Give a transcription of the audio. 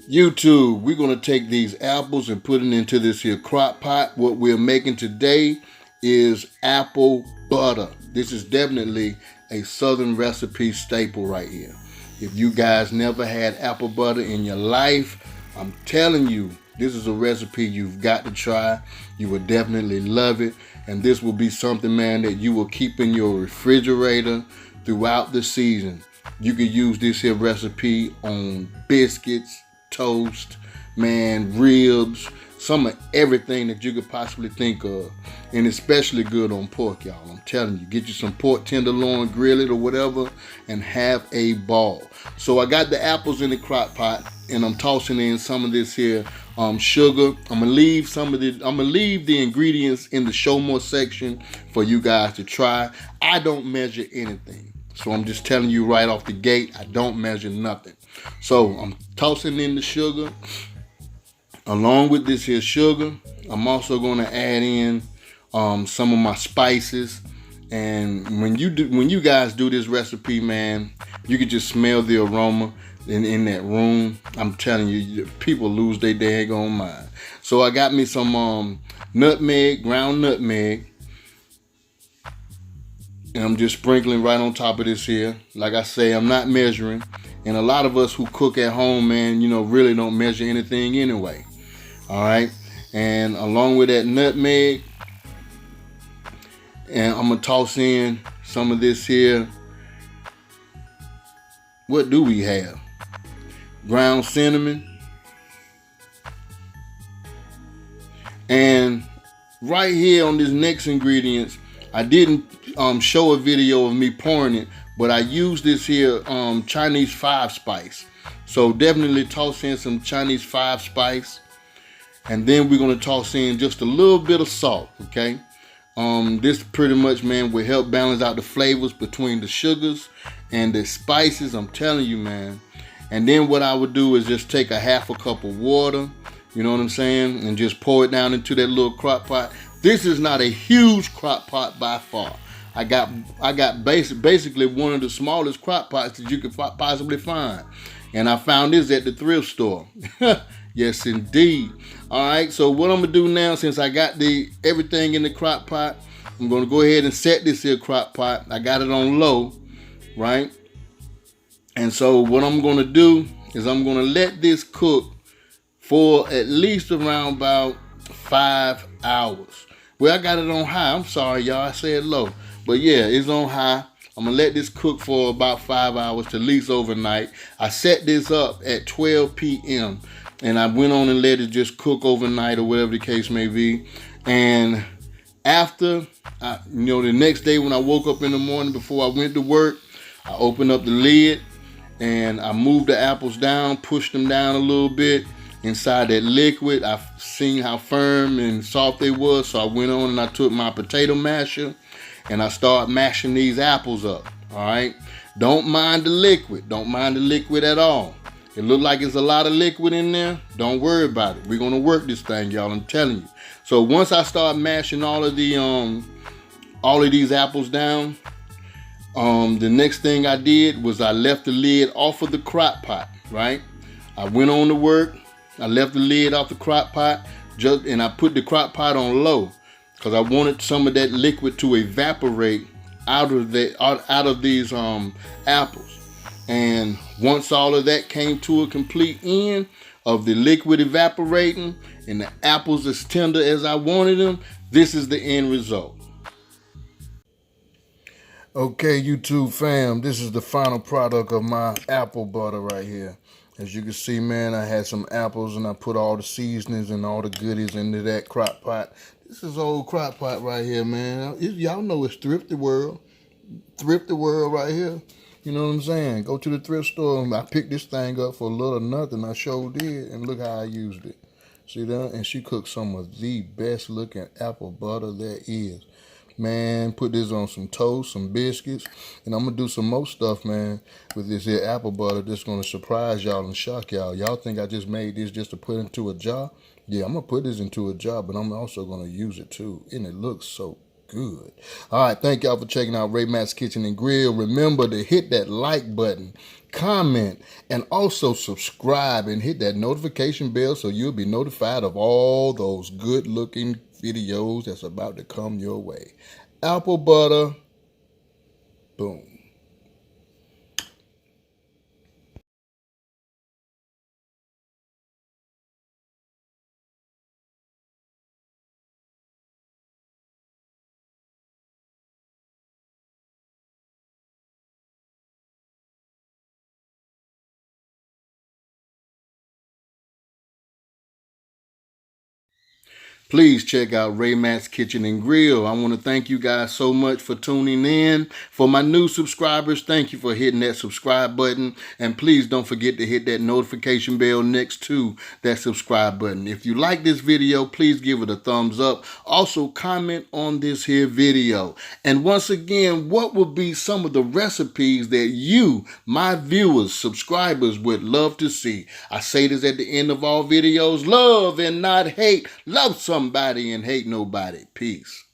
YouTube, we're going to take these apples and put it into this here crock pot. What we're making today is apple butter. This is definitely a Southern recipe staple right here. If you guys never had apple butter in your life, I'm telling you, this is a recipe you've got to try. You will definitely love it. And this will be something, man, that you will keep in your refrigerator throughout the season. You can use this here recipe on biscuits, toast, man, ribs, some of everything that you could possibly think of. And especially good on pork, y'all. I'm telling you, get you some pork tenderloin, grill it or whatever, and have a ball. So I got the apples in the crock pot, and I'm tossing in some of this here sugar. I'm gonna leave the ingredients in the show more section for you guys to try. I don't measure anything. So I'm just telling you right off the gate, I don't measure nothing. So I'm tossing in the sugar. Along with this here sugar, I'm also going to add in some of my spices. And when you guys do this recipe, man, you can just smell the aroma in that room. I'm telling you, people lose their daggone mind. So I got me some nutmeg, ground nutmeg. And I'm just sprinkling right on top of this here. Like I say, I'm not measuring. And a lot of us who cook at home, man, really don't measure anything anyway. All right. And along with that nutmeg, and I'm going to toss in some of this here. What do we have? Ground cinnamon. And right here on this next ingredients, I didn't show a video of me pouring it, but I used this here Chinese 5 spice. So definitely toss in some Chinese 5 spice. And then we're going to toss in just a little bit of salt, okay? This pretty much, man, will help balance out the flavors between the sugars and the spices. I'm telling you, man. And then what I would do is just take a half a cup of water, you know what I'm saying? And just pour it down into that little crock pot. This is not a huge crock pot by far. I got basically one of the smallest crock pots that you could possibly find. And I found this at the thrift store. Yes, indeed. All right, so what I'm going to do now, since I got everything in the crock pot, I'm going to go ahead and set this here crock pot. I got it on low, right? And so what I'm going to do is I'm going to let this cook for at least around about 5 hours. Well, I got it on high. I'm sorry, y'all. I said low. But yeah, it's on high. I'm going to let this cook for about 5 hours to at least overnight. I set this up at 12 p.m. and I went on and let it just cook overnight or whatever the case may be. And after, the next day when I woke up in the morning before I went to work, I opened up the lid and I moved the apples down, pushed them down a little bit inside that liquid. I've seen how firm and soft they was, so I went on and I took my potato masher and I started mashing these apples up. All right, don't mind the liquid. Don't mind the liquid at all. It looked like it's a lot of liquid in there. Don't worry about it. We're gonna work this thing, y'all. I'm telling you. So once I start mashing all of these apples down, the next thing I did was I left the lid off of the crock pot. Right, I went on to work. I left the lid off the crock pot, and I put the crock pot on low because I wanted some of that liquid to evaporate out of these apples. And once all of that came to a complete end of the liquid evaporating and the apples as tender as I wanted them, this is the end result. Okay, YouTube fam, this is the final product of my apple butter right here. As you can see, man, I had some apples and I put all the seasonings and all the goodies into that crock pot. This is old crock pot right here, man. Y'all know it's Thrifty World. Thrifty World right here. You know what I'm saying? Go to the thrift store and I picked this thing up for a little nothing. I sure did. And look how I used it. See that? And she cooked some of the best looking apple butter there is. Man, put this on some toast, some biscuits, and I'm going to do some more stuff, man, with this here apple butter that's going to surprise y'all and shock y'all. Y'all think I just made this just to put into a jar? Yeah, I'm going to put this into a jar, but I'm also going to use it too, and it looks so good. All right, thank y'all for checking out Raynator's Kitchen and Grill. Remember to hit that like button, comment, and also subscribe and hit that notification bell so you'll be notified of all those good looking videos that's about to come your way. Apple butter, boom. Please check out Raynator's Kitchen and Grill. I want to thank you guys so much for tuning in. For my new subscribers, thank you for hitting that subscribe button. And please don't forget to hit that notification bell next to that subscribe button. If you like this video, please give it a thumbs up. Also, comment on this here video. And once again, what would be some of the recipes that you, my viewers, subscribers, would love to see? I say this at the end of all videos. Love and not hate. Love somebody and hate nobody. Peace.